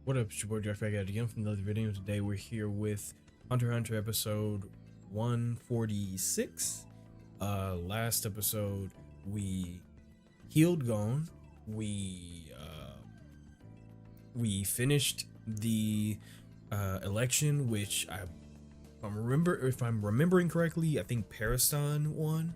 What up, it's your boy Dvrth back at it again from another video. Today we're here with Hunter x Hunter episode 146. Last episode we healed Gon. We finished the election, which if I'm remembering correctly, I think Pariston won.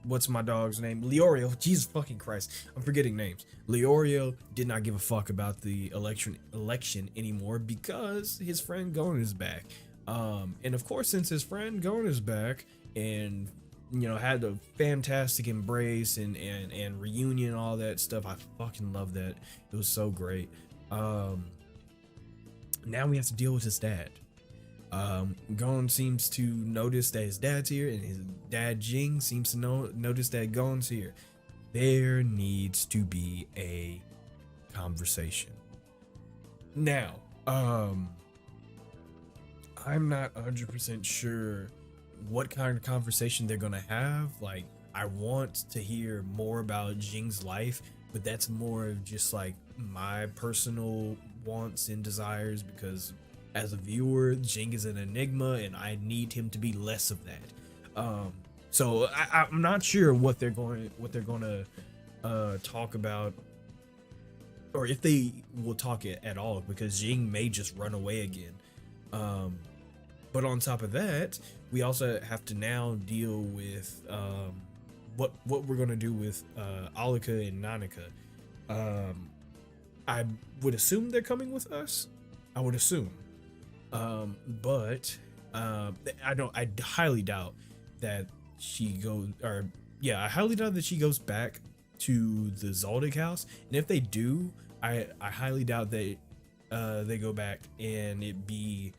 What's my dog's name? Leorio. Jesus fucking Christ, I'm forgetting names. Leorio did not give a fuck about the election anymore because his friend Gon is back. And of course, since his friend Gon is back and had a fantastic embrace and reunion and all that stuff, I fucking love that. It was so great. Now we have to deal with his dad. Gon seems to notice that his dad's here, and his dad Jing seems to notice that Gon's here. There needs to be a conversation. Now, I'm not 100% sure what kind of conversation they're gonna have. Like, I want to hear more about Jing's life, but that's more of just like my personal wants and desires, because as a viewer, Jing is an enigma and I need him to be less of that. So I'm not sure what they're going to talk about, or if they will talk at all, because Jing may just run away again. But on top of that, we also have to now deal with what we're going to do with Alluka and Nanika. I would assume they're coming with us. I would assume. But I highly doubt that she goes, I highly doubt that she goes back to the Zoldyck house. And if they do, I highly doubt that they go back and it be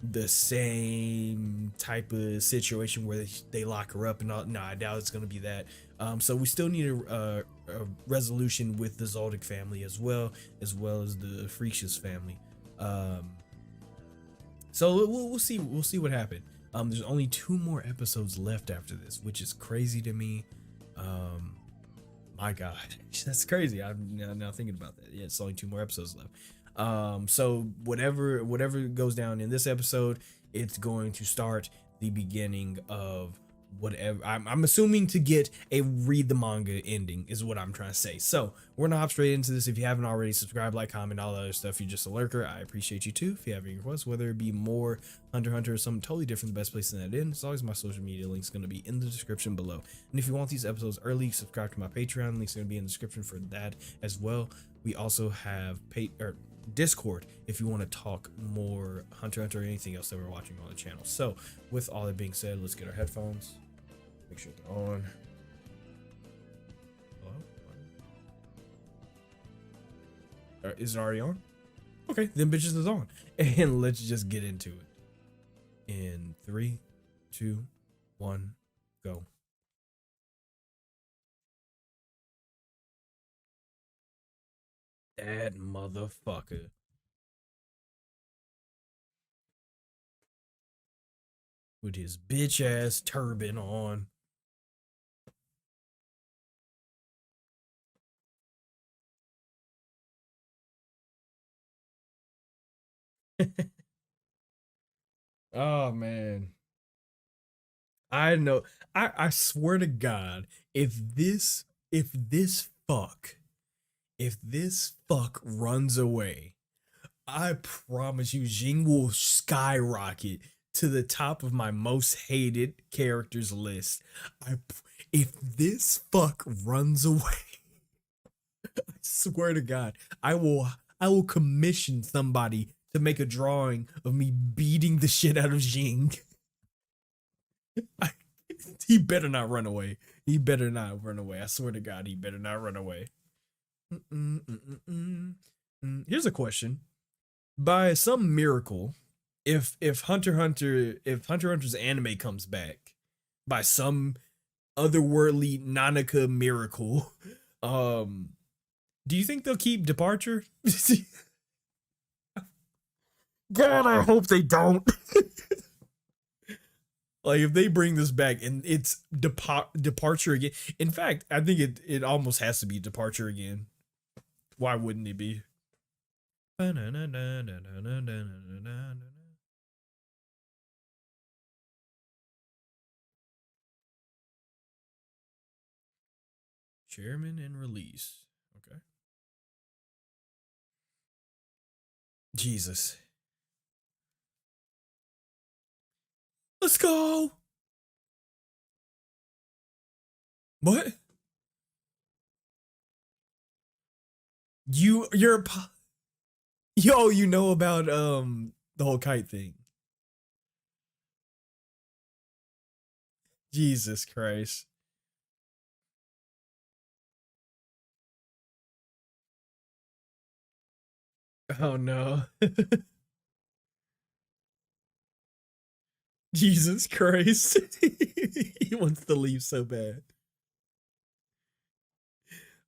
the same type of situation where they lock her up and all. No, I doubt it's going to be that. So we still need a resolution with the Zoldyck family as well as the Freakious family. So we'll see what happened. There's only 2 more episodes left after this, which is crazy to me. My God, that's crazy. I'm now thinking about that. Yeah, it's only 2 more episodes left. So whatever goes down in this episode, it's going to start the beginning of whatever. I'm assuming to get a read the manga ending is what I'm trying to say. So we're gonna hop straight into this. If you haven't already, subscribe, like, comment, all that other stuff. You're just a lurker, I appreciate you too. If you have any requests, whether it be more Hunter x Hunter or something totally different, the best place to that in, as always, my social media links going to be in the description below. And if you want these episodes early, subscribe to my Patreon. Links going to be in the description for that as well. We also have Discord if you want to talk more Hunter x Hunter or anything else that we're watching on the channel. So with all that being said, let's get our headphones, make sure they're on. Hello? Is it already on? Okay, then bitches is on. And let's just get into it. In 3, 2, 1, go. That motherfucker. With his bitch ass turban on. Oh man. I know. I swear to God, if this fuck runs away, I promise you, Jing will skyrocket to the top of my most hated characters list. If this fuck runs away, I swear to God, I will commission somebody to make a drawing of me beating the shit out of Jing. He better not run away. He better not run away. I swear to God, he better not run away. Here's a question. By some miracle, if Hunter x Hunter's anime comes back, by some otherworldly Nanika miracle, do you think they'll keep Departure? God, I hope they don't. Like, if they bring this back and it's Departure again. In fact, I think it almost has to be Departure again. Why wouldn't he be? Chairman and release. Okay. Jesus. Let's go. What? You're a yo, you know about the whole kite thing. Jesus Christ. Oh no. Jesus Christ. He wants to leave so bad.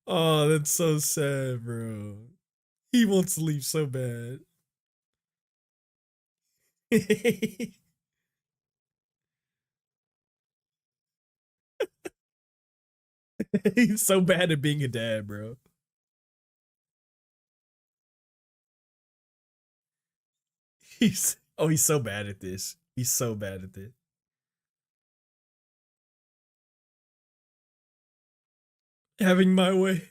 Oh, that's so sad, bro. He wants to leave so bad. He's so bad at being a dad, bro. He's so bad at this. He's so bad at this. Having my way.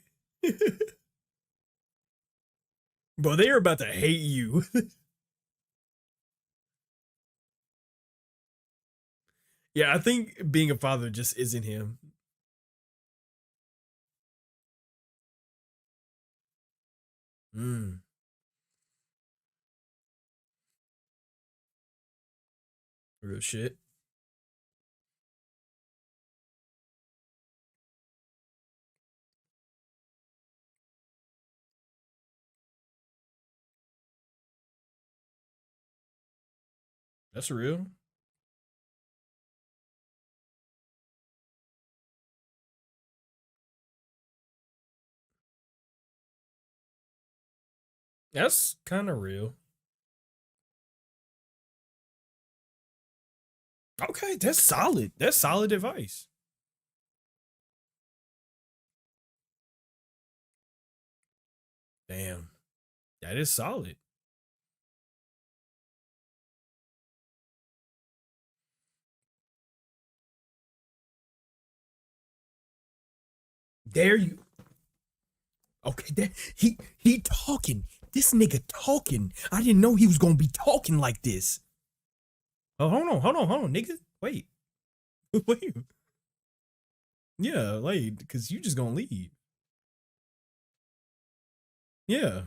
Bro, they are about to hate you. Yeah, I think being a father just isn't him. Mm, real shit. That's real. That's kind of real. Okay, that's solid. That's solid advice. Damn. That is solid. There you. Okay, he talking. This nigga talking. I didn't know he was gonna be talking like this. Oh, hold on, nigga. Wait, wait. Yeah, like, cause you just gonna leave. Yeah.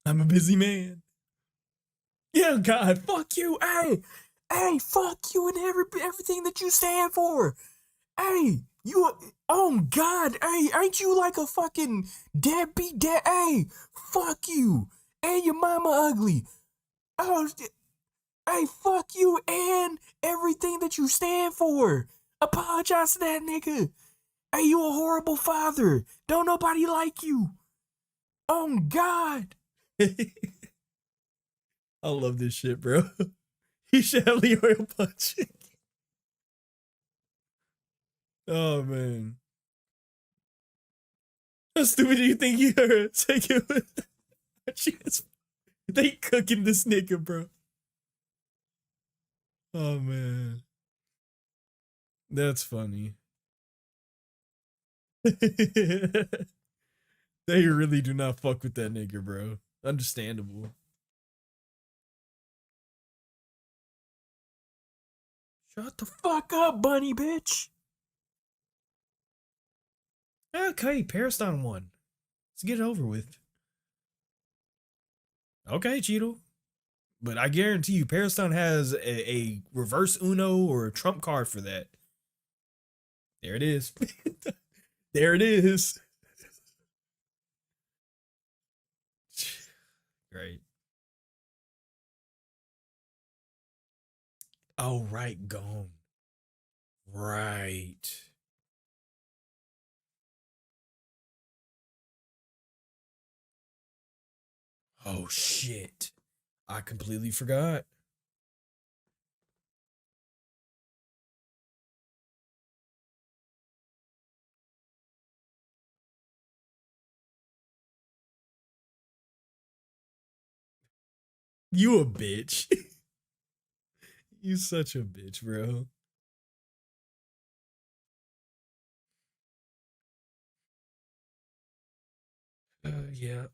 I'm a busy man. Yeah, God, fuck you. Hey, fuck you and everything that you stand for. Hey, you. Oh God, hey, ain't you like a fucking deadbeat? Hey, fuck you. And your mama ugly. Oh, hey, fuck you and everything that you stand for. Apologize to that nigga. Hey, you a horrible father. Don't nobody like you. Oh God. I love this shit, bro. He should have Leroy punch. Oh man. How stupid do you think you are? Take it. They cooking this nigga, bro. Oh man. That's funny. They really do not fuck with that nigga, bro. Understandable. Shut the fuck up, bunny bitch. Okay, Pariston won. Let's get it over with. Okay, Cheeto. But I guarantee you, Pariston has a reverse Uno or a trump card for that. There it is. There it is. Great. Oh, right, gone. Right. Oh, shit. I completely forgot. You a bitch. You such a bitch, bro. Yeah.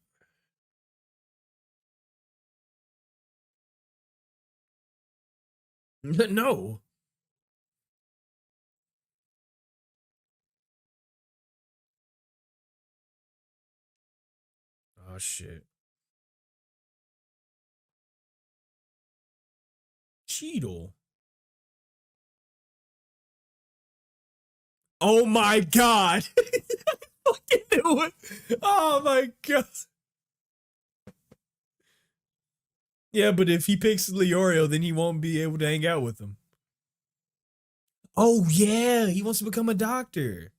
No. Oh shit. Cheetle. Oh my god. Fucking knew it. Oh my god. Yeah, but if he picks Leorio, then he won't be able to hang out with him. Oh yeah, he wants to become a doctor.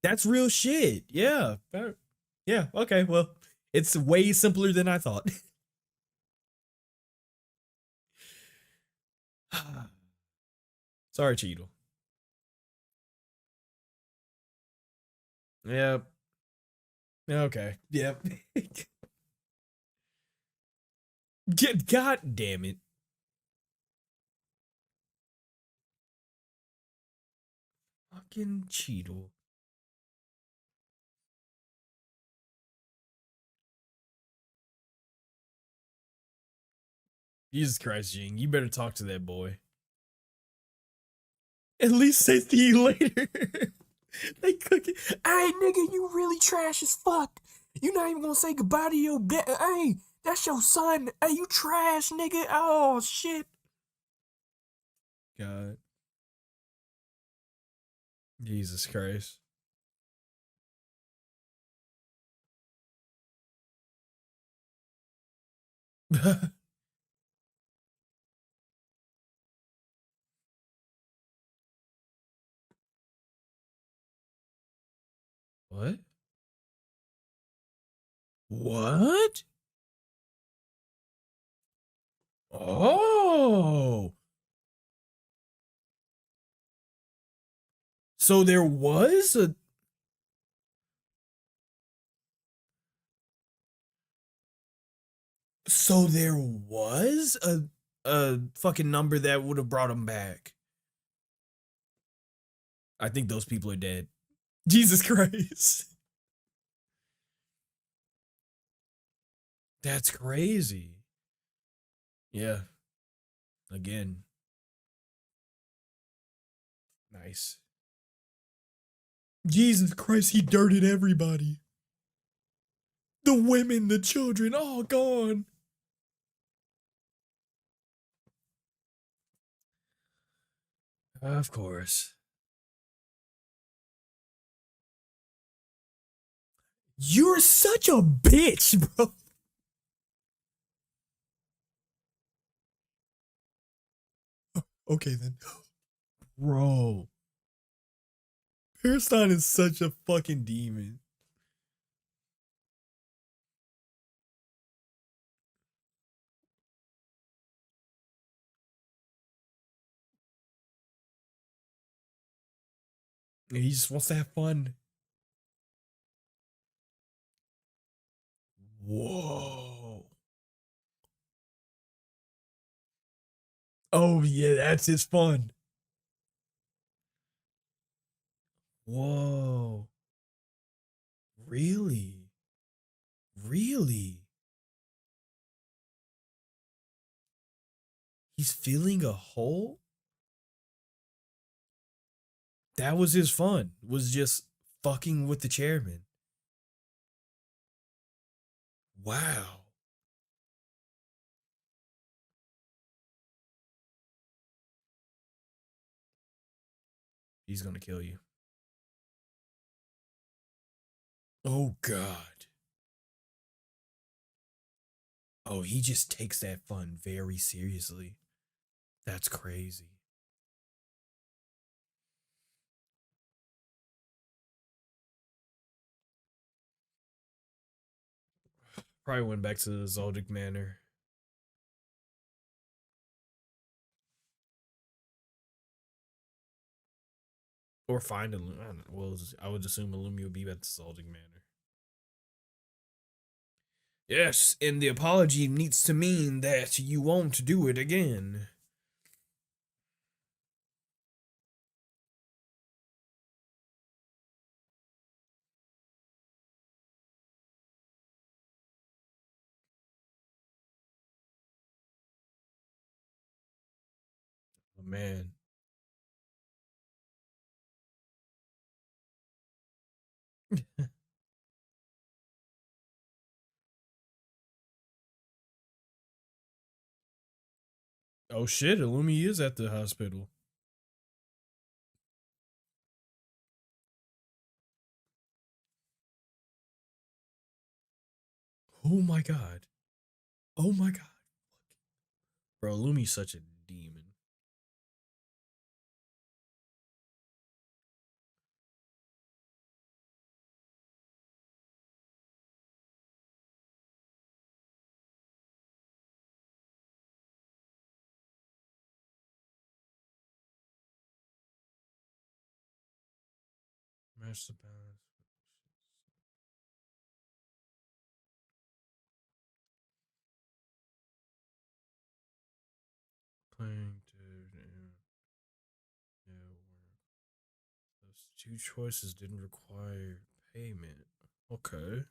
That's real shit. Yeah. Yeah. Okay. Well, it's way simpler than I thought. Sorry, Cheetle. Yep. Okay. Yep. God damn it. Fucking Cheetle. Jesus Christ, Jing. You better talk to that boy. At least say see you later. They cook it. Hey, nigga, you really trash as fuck. You not even gonna say goodbye to your dad. Hey, that's your son. Hey, you trash, nigga. Oh, shit. God. Jesus Christ. What? What? Oh. So there was a so there was a fucking number that would have brought him back. I think those people are dead. Jesus Christ. That's crazy. Yeah. Again. Nice. Jesus Christ, he dirted everybody. The women, the children, all gone. Of course. You're such a bitch, bro. Okay then. Bro. Paraston is such a fucking demon. He just wants to have fun. Whoa. Oh yeah, that's his fun. Whoa. Really? Really? He's filling a hole? That was his fun. Was just fucking with the chairman. Wow. He's gonna kill you. Oh god. Oh, he just takes that fun very seriously. That's crazy. Probably went back to the Zoldyck Manor. Or find a I don't know, well, I would assume Illumia would be at the Zoldyck Manor. Yes, and the apology needs to mean that you won't do it again. Oh, man. Oh shit, Illumi is at the hospital. Oh my god. Oh my god. Bro, Illumi's such a demon. Match the balance. Playing to those two choices didn't require payment. Okay.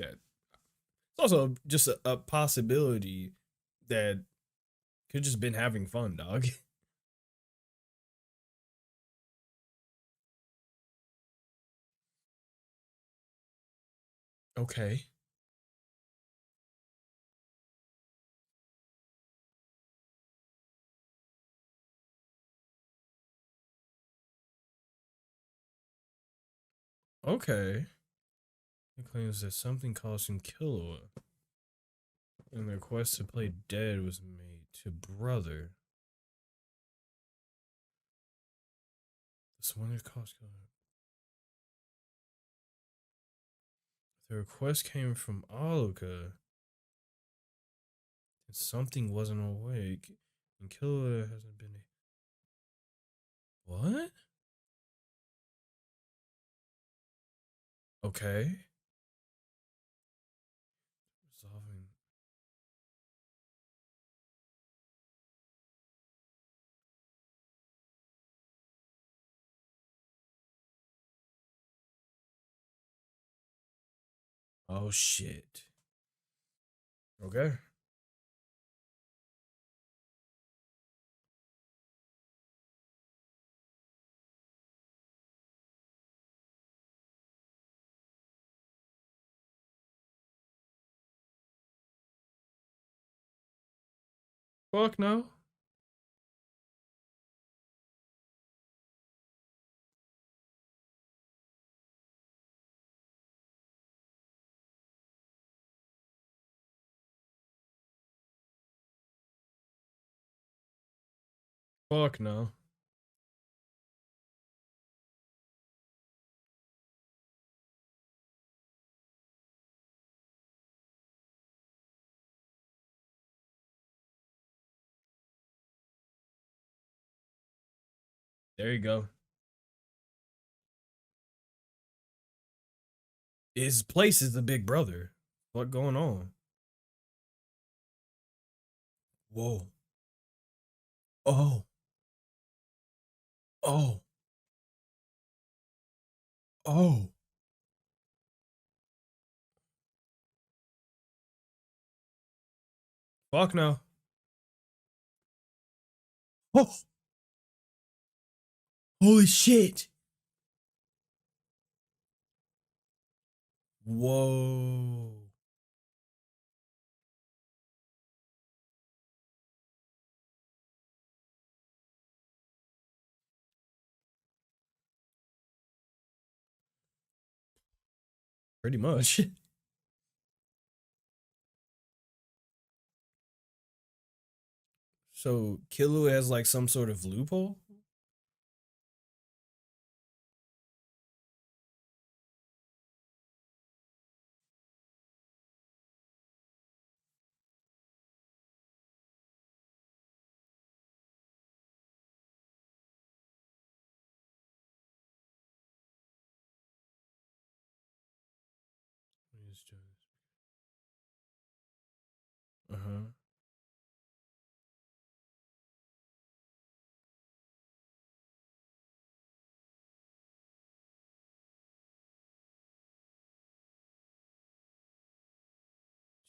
Yeah. It's also just a possibility that could just been having fun, dog. Okay. Okay. He claims that something caused him Killua, and the request to play dead was made to brother. This one that caused Killua. The request came from Alluka, and something wasn't awake, and Killua hasn't been. What? Okay. Resolving. Oh shit. Okay. Fuck no. Fuck no. There you go. His place is the big brother. What going on? Whoa. Oh. Oh. Oh. Fuck no. Oh. Holy shit. Whoa. Pretty much. So Killua has like some sort of loophole? Uh huh.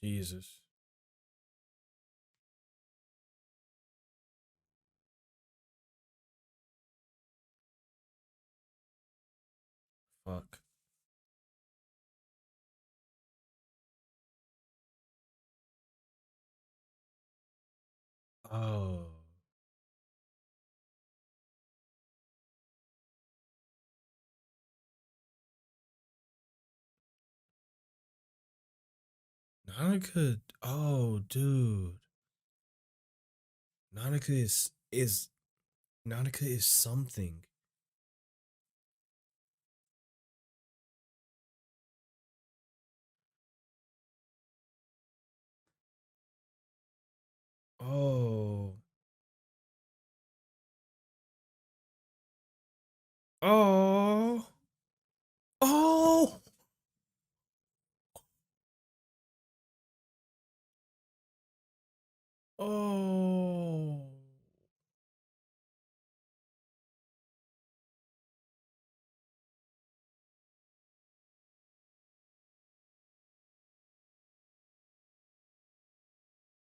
Jesus. Fuck. Oh. Nanika. Oh, dude. Nanika is Nanika is something. Oh. Oh. Oh. Oh.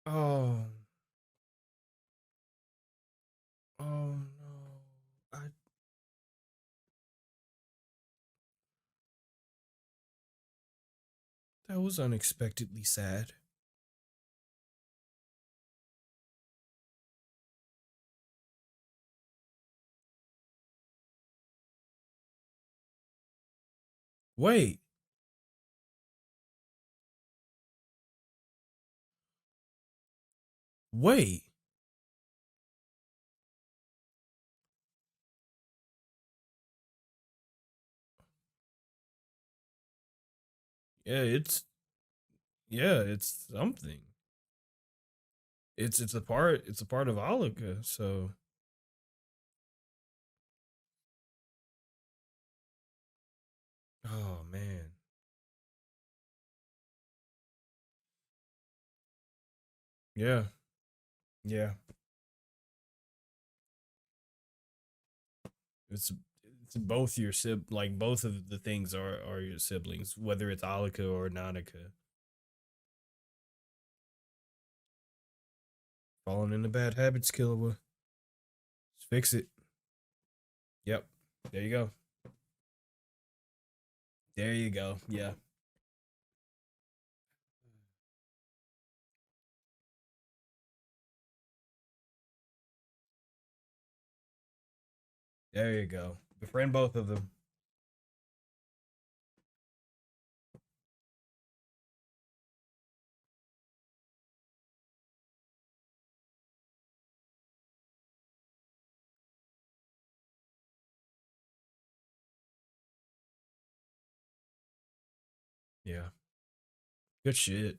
Oh. Oh no. I That was unexpectedly sad. Wait. Wait. Yeah, it's something. It's a part of Alluka, so oh man. Yeah. Yeah. It's it's both your like both of the things are your siblings, whether it's Alluka or Nanika. Falling into bad habits, Killua. Just fix it. Yep. There you go. There you go. Yeah. There you go. Befriend both of them. Yeah. Good shit.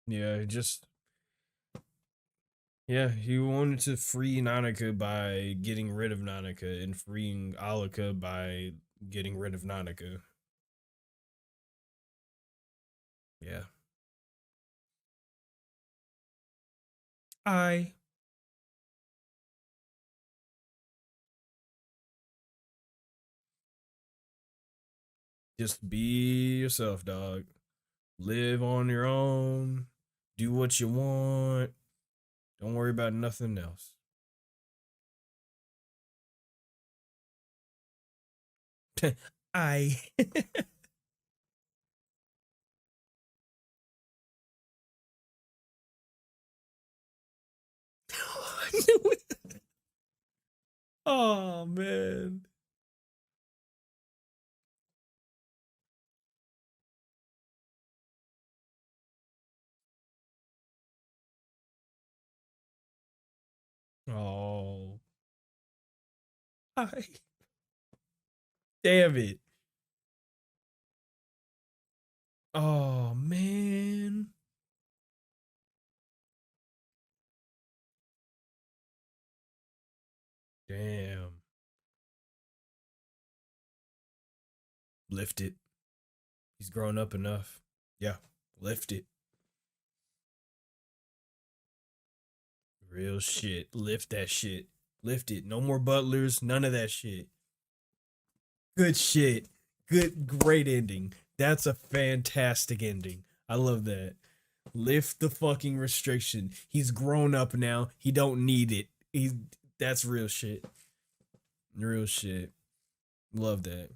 Yeah, just yeah, he wanted to free Nanika by getting rid of Nanika and freeing Alluka by getting rid of Nanika. Yeah. I just be yourself, dog. Live on your own. Do what you want. Don't worry about nothing else. I knew it. Oh man. Oh. I damn it. Oh man. Lift it. He's grown up enough. Yeah, lift it. Real shit. Lift that shit. Lift it. No more butlers. None of that shit. Good shit. Good, great ending. That's a fantastic ending. I love that. Lift the fucking restriction. He's grown up now. He don't need it. He's that's real shit. Real shit. Love that.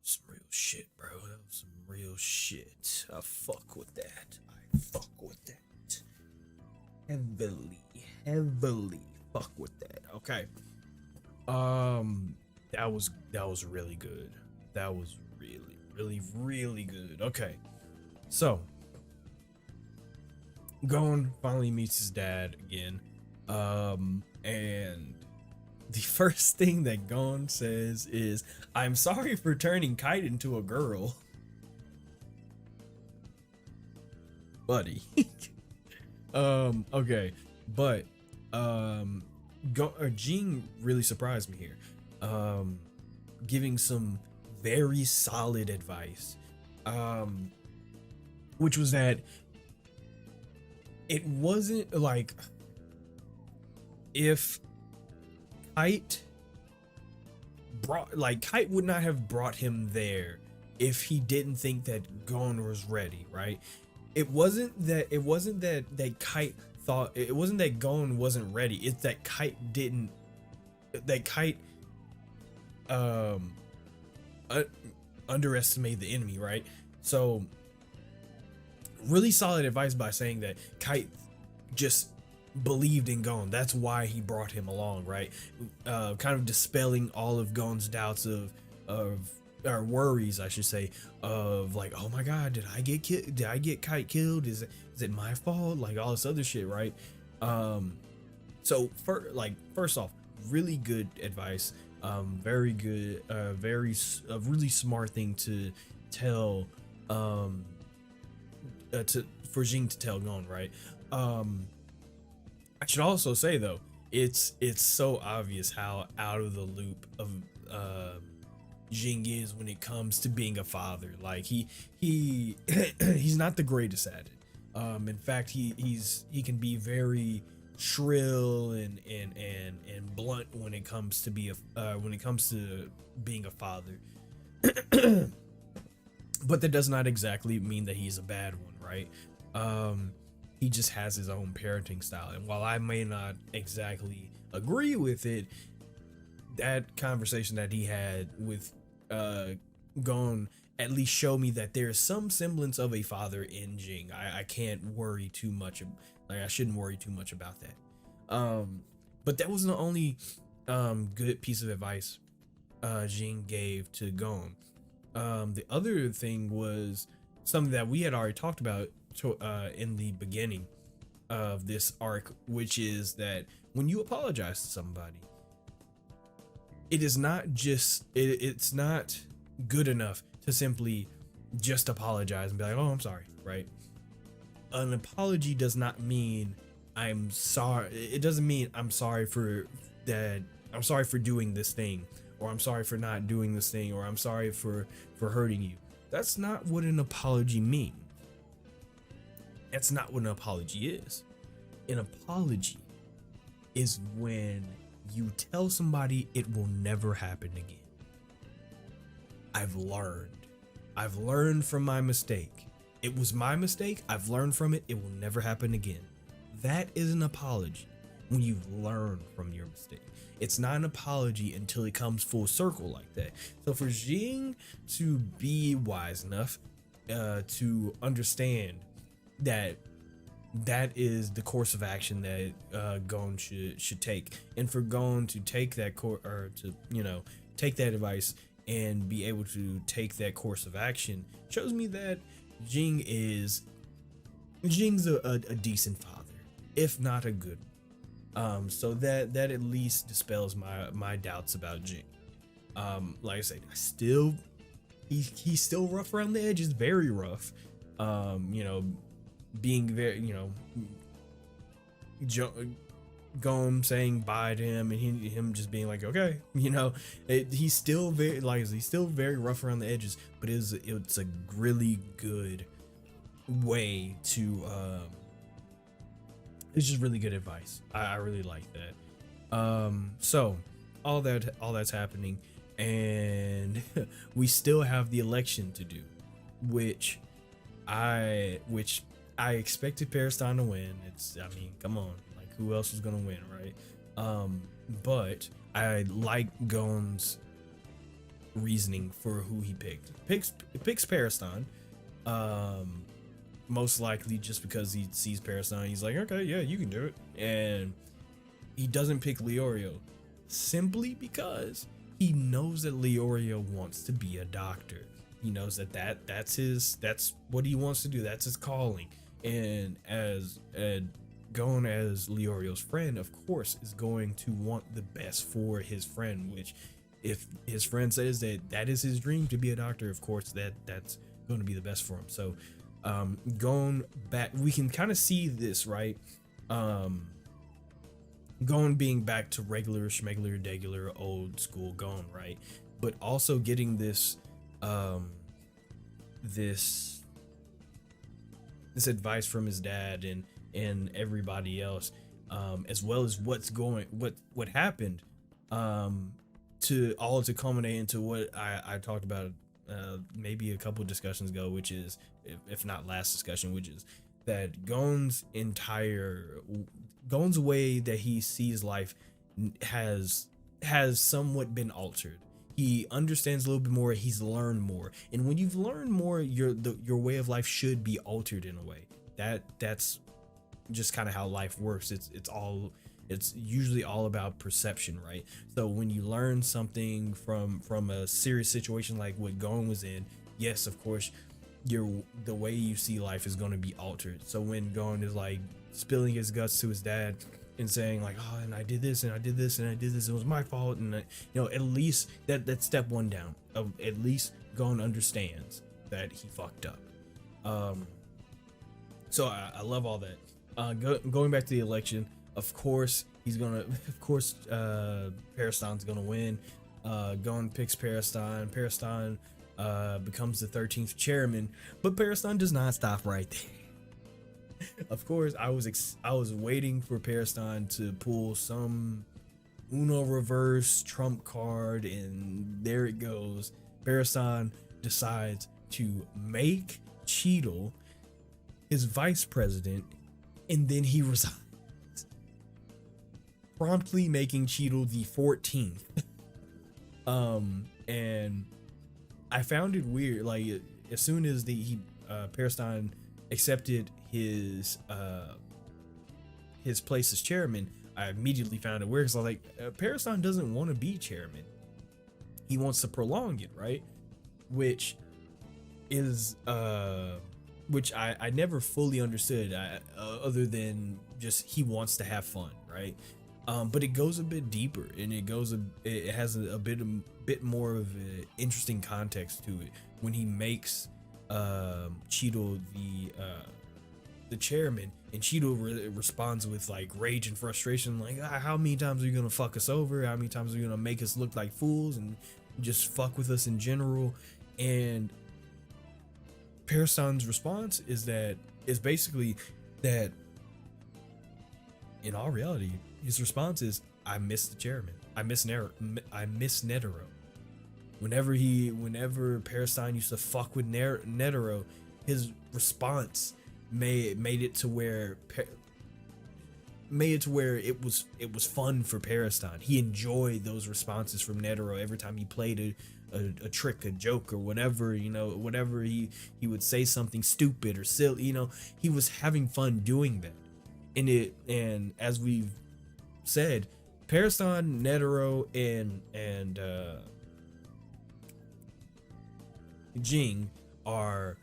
Some real shit, bro. That was some real shit. I fuck with that. I fuck with that. Heavily fuck with that. Okay. That was really good. That was really good. Okay. So Gon finally meets his dad again. And the first thing that Gon says is, "I'm sorry for turning Kite into a girl." Buddy. Okay. But Jean really surprised me here. Giving some very solid advice. Which was that it wasn't like if Kite would not have brought him there if he didn't think that Gon was ready, right? It wasn't that Kite thought, it wasn't that Gon wasn't ready. It's that Kite underestimated the enemy, right? So really solid advice by saying that Kite just believed in Gon. That's why he brought him along, right? Kind of dispelling all of Gon's doubts of or worries, I should say, of like, oh my god, did I get killed? Did I get Kite killed? Is it my fault? Like all this other shit, right? So first off, really good advice. Very good. Really smart thing to tell. For Jing to tell Gon, right? I should also say though, it's so obvious how out of the loop of Jing is when it comes to being a father. Like he he's not the greatest at it. In fact, he can be very shrill and blunt when it comes to being a father. But that does not exactly mean that he's a bad one, right? He just has his own parenting style, and while I may not exactly agree with it, that conversation that he had with Gon at least show me that there's some semblance of a father in Jing. I can't worry too much, I shouldn't worry too much about that. But that wasn't the only good piece of advice Jing gave to Gon. The other thing was something that we had already talked about in the beginning of this arc, which is that when you apologize to somebody, it is not just it's not good enough to simply just apologize and be like, oh, I'm sorry, right? An apology does not mean I'm sorry. It doesn't mean I'm sorry for that. I'm sorry for doing this thing, or I'm sorry for not doing this thing, or I'm sorry for hurting you. That's not what an apology means. That's not what an apology is. An apology is when you tell somebody it will never happen again. I've learned from my mistake. It was my mistake. I've learned from it. It will never happen again. That is an apology when you've learned from your mistake. It's not an apology until it comes full circle like that. So for Jing to be wise enough to understand that that is the course of action that Gon should take, and for Gon to take that take that advice and be able to take that course of action shows me that Jing's a decent father, if not a good one. So that at least dispels my doubts about Jing. Like I said, he's still rough around the edges, very rough. Being very, Gon saying bye to him and him just being like, okay, he's still very rough around the edges, but it's a really good way to it's just really good advice. I really like that. So all that's happening, and we still have the election to do, which I expected Periston to win. Come on, like, who else is gonna win, right? But I like Gon's reasoning for who he picked. Picks Periston, most likely just because he sees Periston. He's like, okay, yeah, you can do it, and he doesn't pick Leorio simply because he knows that Leorio wants to be a doctor. He knows that's what he wants to do. That's his calling. And as Gon, as Leorio's friend, of course, is going to want the best for his friend, which if his friend says that is his dream to be a doctor, of course that's going to be the best for him. So Gon back, we can kind of see this, right? Gon being back to regular schmegular degular old school Gon, right? But also getting this this advice from his dad and everybody else, as well as what happened, to culminate into what I talked about maybe a couple discussions ago, which is, if not last discussion, which is that Gon's way that he sees life has somewhat been altered. He understands a little bit more. He's learned more, and when you've learned more, your way of life should be altered in a way. That's just kind of how life works. It's usually all about perception, right? So when you learn something from a serious situation like what Gon was in, yes, of course, the way you see life is going to be altered. So when Gon is like spilling his guts to his dad and saying like, oh, and I did this and I did this and I did this, it was my fault, and at least that's step one down. At least Gon understands that he fucked up. So I love all that. Going back to the election, of course Periston's gonna win. Gon picks Periston. Periston becomes the 13th chairman, but Periston does not stop right there. Of course, I was waiting for Periston to pull some Uno reverse trump card, and there it goes. Periston decides to make Cheadle his vice president, and then he resigns, promptly making Cheadle the 14th. And I found it weird. Like, as soon as Periston accepted his place as chairman, I immediately found it weird. So like, Periston doesn't want to be chairman. He wants to prolong it, right? Which is which I never fully understood, other than just he wants to have fun, right? But it goes a bit deeper, and it has a bit more of an interesting context to it when he makes Cheadle the chairman, and Cheadle responds with like rage and frustration, like, how many times are you gonna fuck us over? How many times are you gonna make us look like fools and just fuck with us in general? And Periston's response is basically that in all reality, his response is, I miss the chairman. I miss Netero. Whenever Periston used to fuck with Netero, his response made it to where it was fun for Periston. He enjoyed those responses from Netero every time he played a trick, a joke, or whatever, whatever he would say something stupid or silly, he was having fun doing that. And as we've said, Periston, Netero, and Jing are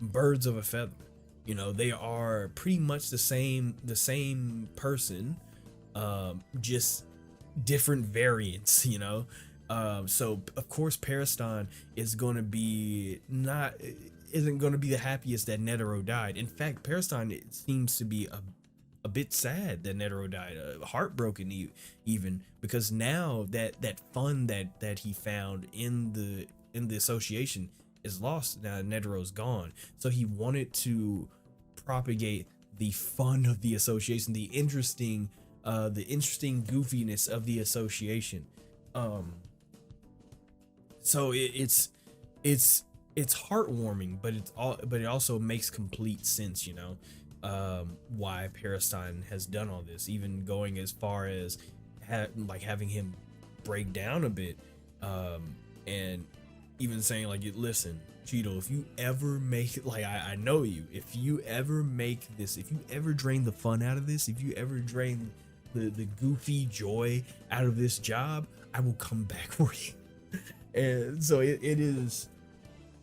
birds of a feather. They are pretty much the same person, just different variants. So of course Periston isn't going to be the happiest that Netero died. In fact, Periston seems to be a bit sad that Netero died, heartbroken even, because now that fun that he found in the association is lost. Now Netero's gone, so he wanted to propagate the fun of the association, the interesting goofiness of the association. So it's heartwarming, but it also makes complete sense, why Periston has done all this, even going as far as having him break down a bit, and even saying listen, Cheeto, if you ever make it, I know you, if you ever make this, if you ever drain the fun out of this, if you ever drain the goofy joy out of this job, I will come back for you. And so it is,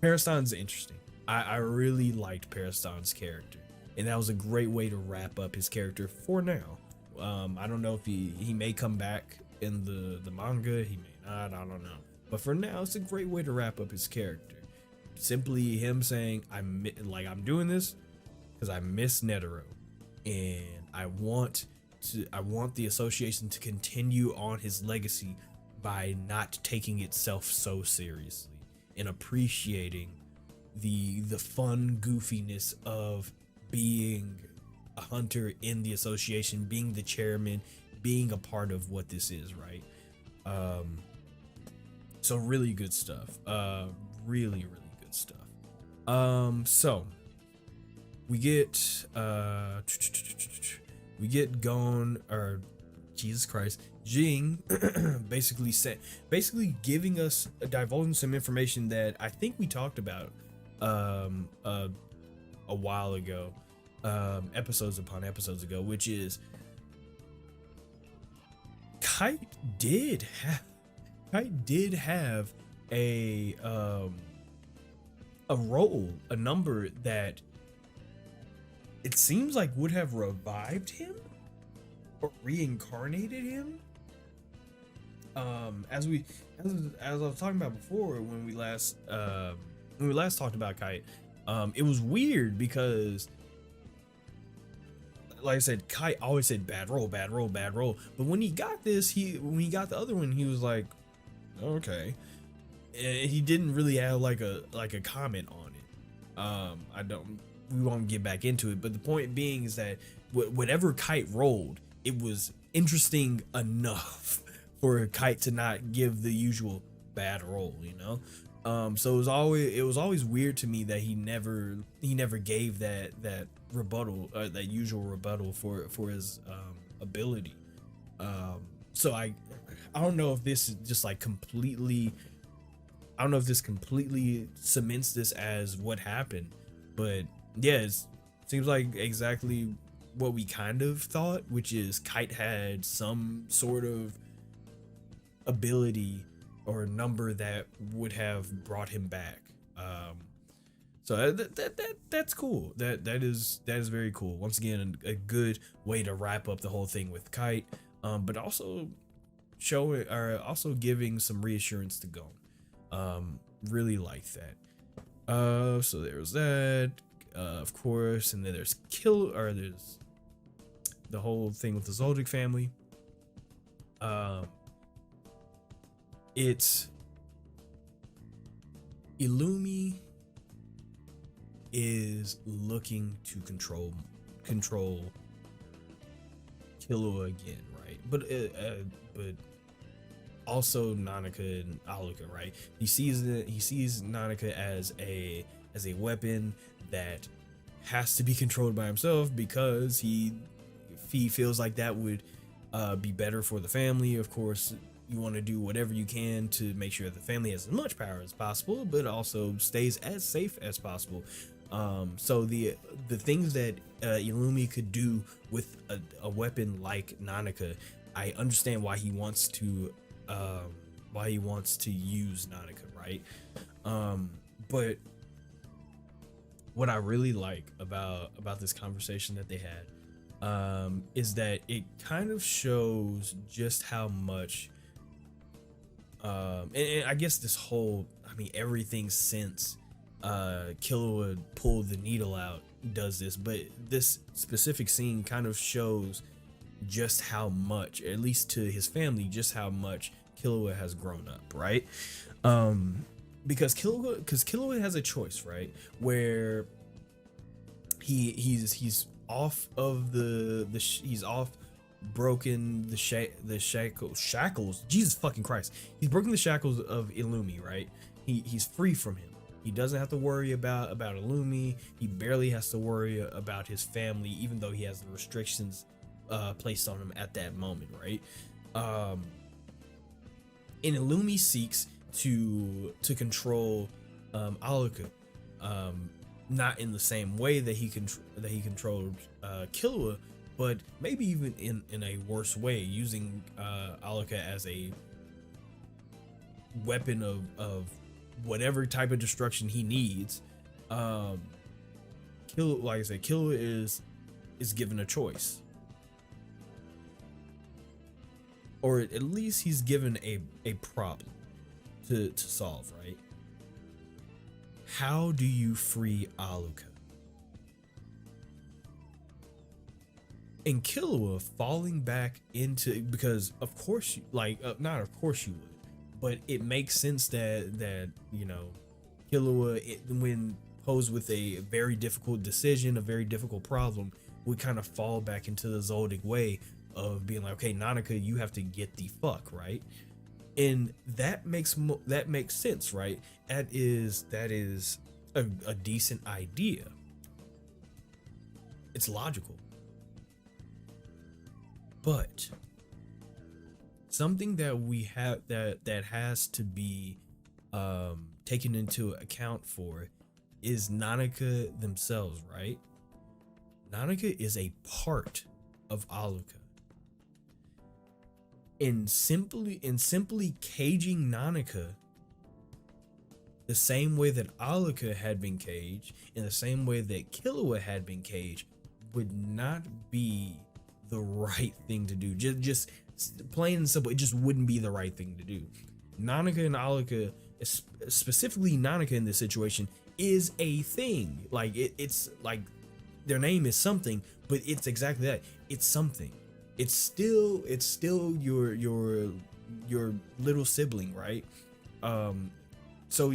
Periston's interesting. I really liked Periston's character, and that was a great way to wrap up his character for now. I don't know if he may come back in the manga, he may not, I don't know. But for now, it's a great way to wrap up his character. Simply him saying, I'm doing this because I miss Netero, and I want the association to continue on his legacy by not taking itself so seriously and appreciating the fun goofiness of being a hunter in the association, being the chairman, being a part of what this is, right? So really good stuff. Really good stuff. So we get Gon, or Jesus Christ, Jing basically giving us, divulging some information that I think we talked about a while ago, episodes upon episodes ago, which is Kite did have a role, a number that it seems like would have revived him or reincarnated him. As I was talking about before, when we last talked about Kite, it was weird because, like I said, Kite always said bad roll, bad roll, bad roll. But when he got this, when he got the other one, he was like, okay. And he didn't really have like a comment on it. We won't get back into it, but the point being is that whatever Kite rolled, it was interesting enough for Kite to not give the usual bad roll, so it was always weird to me that he never gave that rebuttal, that usual rebuttal for his ability. So I don't know if this is just completely, I don't know if this completely cements this as what happened, but yeah, it seems like exactly what we kind of thought, which is Kite had some sort of ability or a number that would have brought him back. So that's cool. That is very cool. Once again, a good way to wrap up the whole thing with Kite, but also also giving some reassurance to Gon. Really like that. So there's that, of course, and then there's there's the whole thing with the Zoldyck family. It's Illumi is looking to control Killua again, right? But also Nanika and Alluka, right? He sees Nanika as a as a weapon that has to be controlled by himself because he feels like that would be better for the family. Of course, you want to do whatever you can to make sure the family has as much power as possible, but also stays as safe as possible. So the things that Illumi could do with a weapon like Nanika, I understand why he wants to use Nanika, right? But what I really like about this conversation that they had is that it kind of shows just how much and I guess this whole, I mean, everything since Killua pulled the needle out does this, but this specific scene kind of shows just how much, at least to his family, just how much Killua has grown up, right? Because Killua has a choice, right, where he's off of he's off broken the shackles. Jesus fucking Christ, he's broken the shackles of Illumi, right? He's free from him. He doesn't have to worry about Illumi. He barely has to worry about his family, even though he has the restrictions placed on him at that moment, right? And Illumi seeks to control Alluka, not in the same way that he controlled Killua, but maybe even in a worse way, using Alluka as a weapon of whatever type of destruction he needs. Killua, like I said, Killua is given a choice, or at least he's given a problem to solve, right? How do you free Alluka? And Killua falling back into, because of course, not of course you would, but it makes sense that you know, Killua, when posed with a very difficult decision, a very difficult problem, would kind of fall back into the Zoldyck way of being like, okay, Nanika, you have to get the fuck right, and that makes sense, right? That is a decent idea. It's logical. But something that we have that has to be taken into account for is Nanika themselves, right? Nanika is a part of Alluka. In simply caging Nanika the same way that Alluka had been caged, in the same way that Killua had been caged, would not be the right thing to do. Just plain and simple, it just wouldn't be the right thing to do. Nanika and Alluka, specifically Nanika in this situation, is a thing. Like it's like their name is something, but it's exactly that. It's something. It's still your little sibling, right? So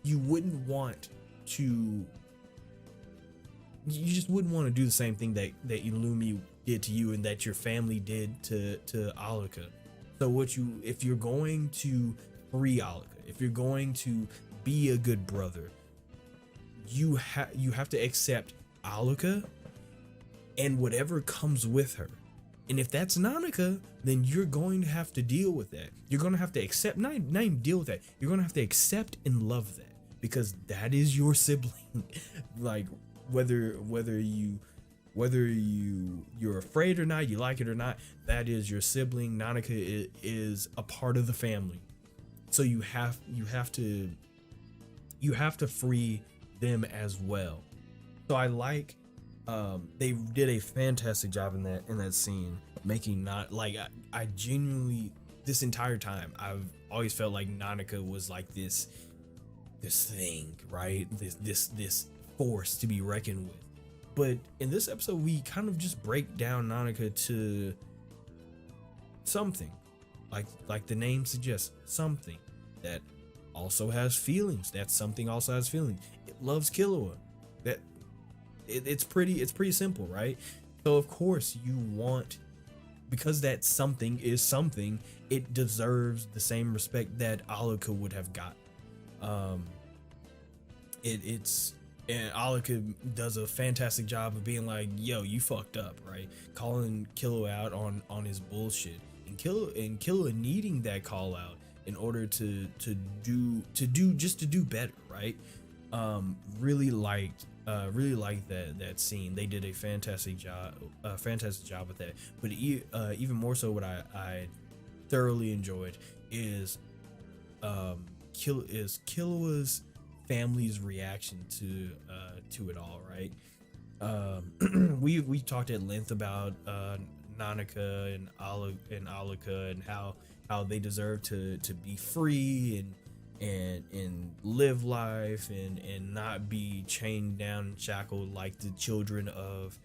you wouldn't want to. You just wouldn't want to do the same thing that Illumi did to you and that your family did to Alluka. So if you're going to free Alluka, if you're going to be a good brother, you have to accept Alluka and whatever comes with her. And if that's Nanika, then you're going to have to deal with that. You're going to have to accept, not even deal with that. You're going to have to accept and love that, because that is your sibling. Like whether you're afraid or not, you like it or not, that is your sibling. Nanika is a part of the family, so you have to free them as well. So I like they did a fantastic job in that scene, making not like I genuinely, this entire time I've always felt like Nanika was like this thing, right? This force to be reckoned with. But in this episode, we kind of just break down Nanika to something, like the name suggests, something that also has feelings. That something also has feelings. It loves Killua. That it's pretty simple, right? So of course you want, because that something is something, it deserves the same respect that Alluka would have got. it's and Alluka does a fantastic job of being like, yo, you fucked up, right? Calling Killua out on his bullshit, and Killua needing that call out in order to do better, right? Really liked that scene. They did a fantastic job with that. But even more so, what I thoroughly enjoyed is Killua's family's reaction to it all, right? We talked at length about Nanika and Alluka, and how they deserve to be free and live life and not be chained down and shackled like the children of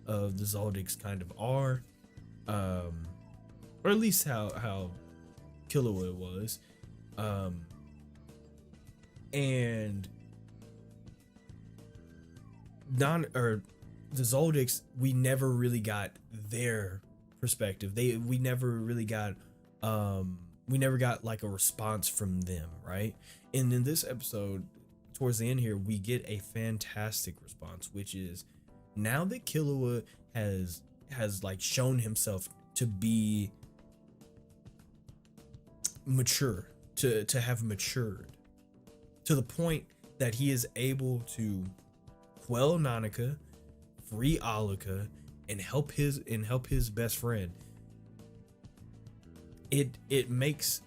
the Zoldycks kind of are, or at least how Killua was. And the Zoldycks, we never really got their perspective. We never really got like a response from them, right? And in this episode, towards the end here, we get a fantastic response, which is now that Killua has like shown himself to be mature, to have matured to the point that he is able to quell Nanika, free Alluka, and help his best friend. It makes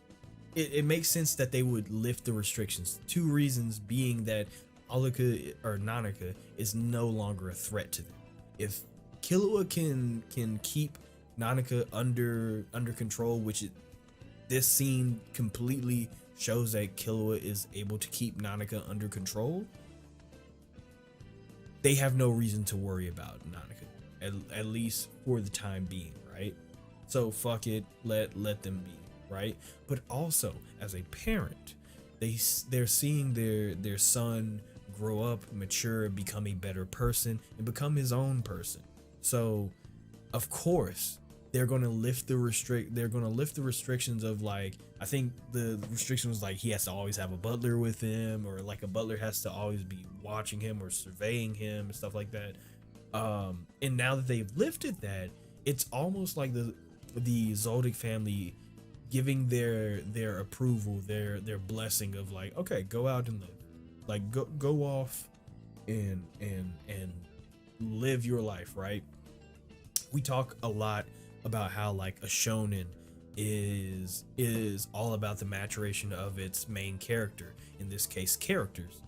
sense that they would lift the restrictions. Two reasons being that Alluka or Nanika is no longer a threat to them. If Killua can keep Nanika under control, this scene completely shows that Killua is able to keep Nanika under control, they have no reason to worry about Nanika, at least for the time being, right? So fuck it, let them be, right? But also, as a parent, they're seeing their son grow up, mature, become a better person, and become his own person. So, of course, they're gonna lift the restrictions of, like, I think the restriction was like he has to always have a butler with him, or like a butler has to always be watching him or surveying him and stuff like that. And now that they've lifted that, it's almost like the Zoldyck family giving their approval, their blessing of like, okay, go out and live, like go off and live your life, right? We talk a lot about how like a shonen is all about the maturation of its main character, in this case characters,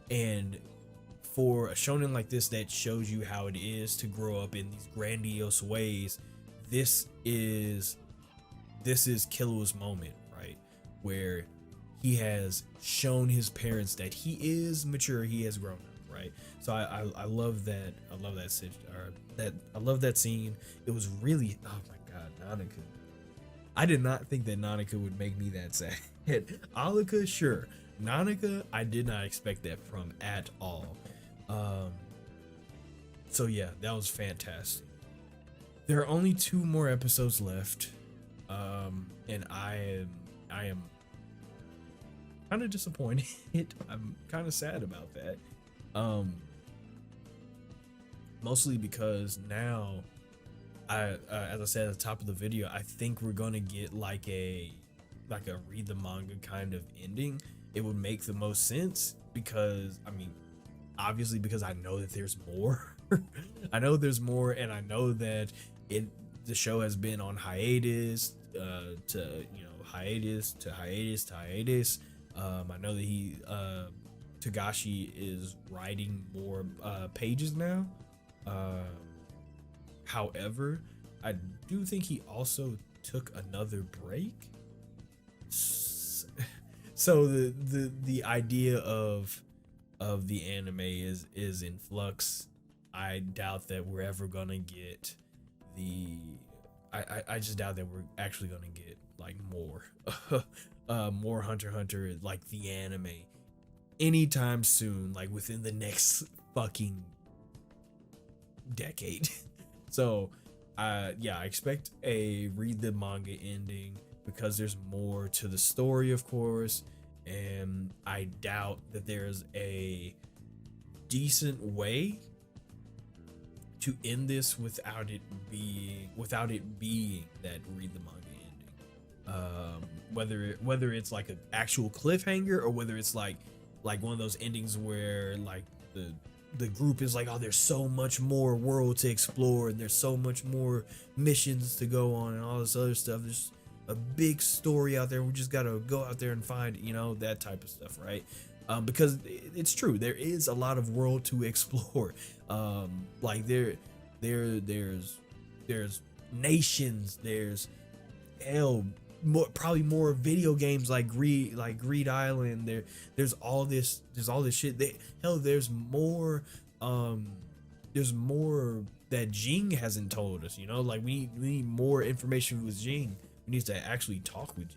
and for a shonen like this that shows you how it is to grow up in these grandiose ways, this is Killua's moment, right, where he has shown his parents that he is mature, he has grown up, right? So I love that. I love that scene. It was really, oh my god, Nanika. I did not think that Nanika would make me that sad. Alluka, sure. Nanika, I did not expect that from at all. So yeah, that was fantastic. There are only 2 more episodes left, and I am kind of disappointed. I'm kind of sad about that. Mostly because now, as I said at the top of the video, I think we're gonna get like a read the manga kind of ending. It would make the most sense because, I mean, obviously because I know that there's more. I know there's more, and I know that the show has been on hiatus to hiatus. I know that Togashi is writing more pages now. However, I do think he also took another break. So the idea of the anime is in flux. I doubt that we're ever gonna get I just doubt that we're actually gonna get like more Hunter x Hunter, like the anime, anytime soon, like within the next fucking decade. So yeah, I expect a read the manga ending because there's more to the story, of course, and I doubt that there's a decent way to end this without it being that read the manga ending. Whether it's like an actual cliffhanger, or whether it's like one of those endings where like the group is like, oh, there's so much more world to explore, and there's so much more missions to go on, and all this other stuff. There's a big story out there. We just gotta go out there and find, that type of stuff, right? Because it's true, there is a lot of world to explore. Like there's nations, there's probably more video games like Greed Island. There's all this shit. There's more that Jing hasn't told us. Like we need more information with Jing. We need to actually talk with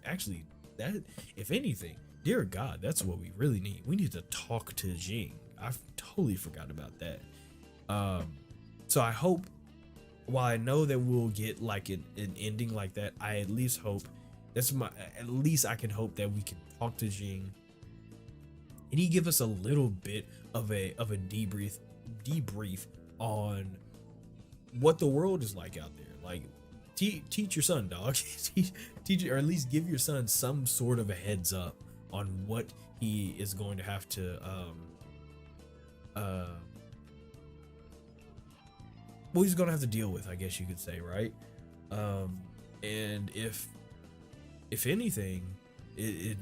that. If anything, dear God, that's what we really need. We need to talk to Jing. I totally forgot about that. So I hope, while I know that we'll get like an ending like that, I at least hope at least I can hope that we can talk to Jing and he give us a little bit of a debrief on what the world is like out there. Like teach your son, dog. teach, or at least give your son some sort of a heads up on what he is going to have to what he's gonna have to deal with, I guess you could say, right? And if anything, it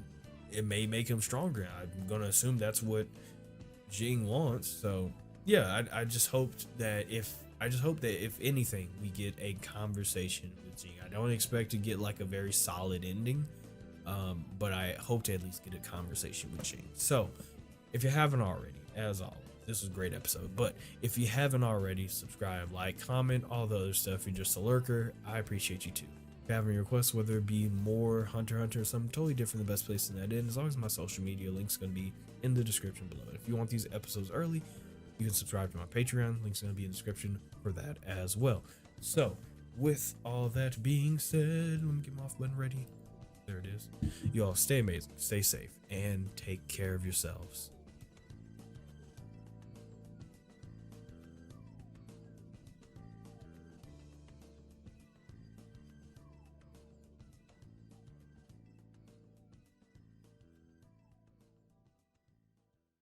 may make him stronger. I'm gonna assume that's what Jing wants. So yeah, I just hope that if anything, we get a conversation with Jing. I don't expect to get like a very solid ending, but I hope to at least get a conversation with Jing. So if you haven't already, as always, this was a great episode, but if you haven't already, subscribe, like, comment, all the other stuff. You're just a lurker, I appreciate you too. If you have any requests, whether it be more Hunter x Hunter or something totally different, the best place to that in, as long as my social media link's going to be in the description below. If you want these episodes early, you can subscribe to my Patreon. Link's going to be in the description for that as well. So with all that being said, let me get my off button ready. There it is. You all stay amazing, stay safe, and take care of yourselves.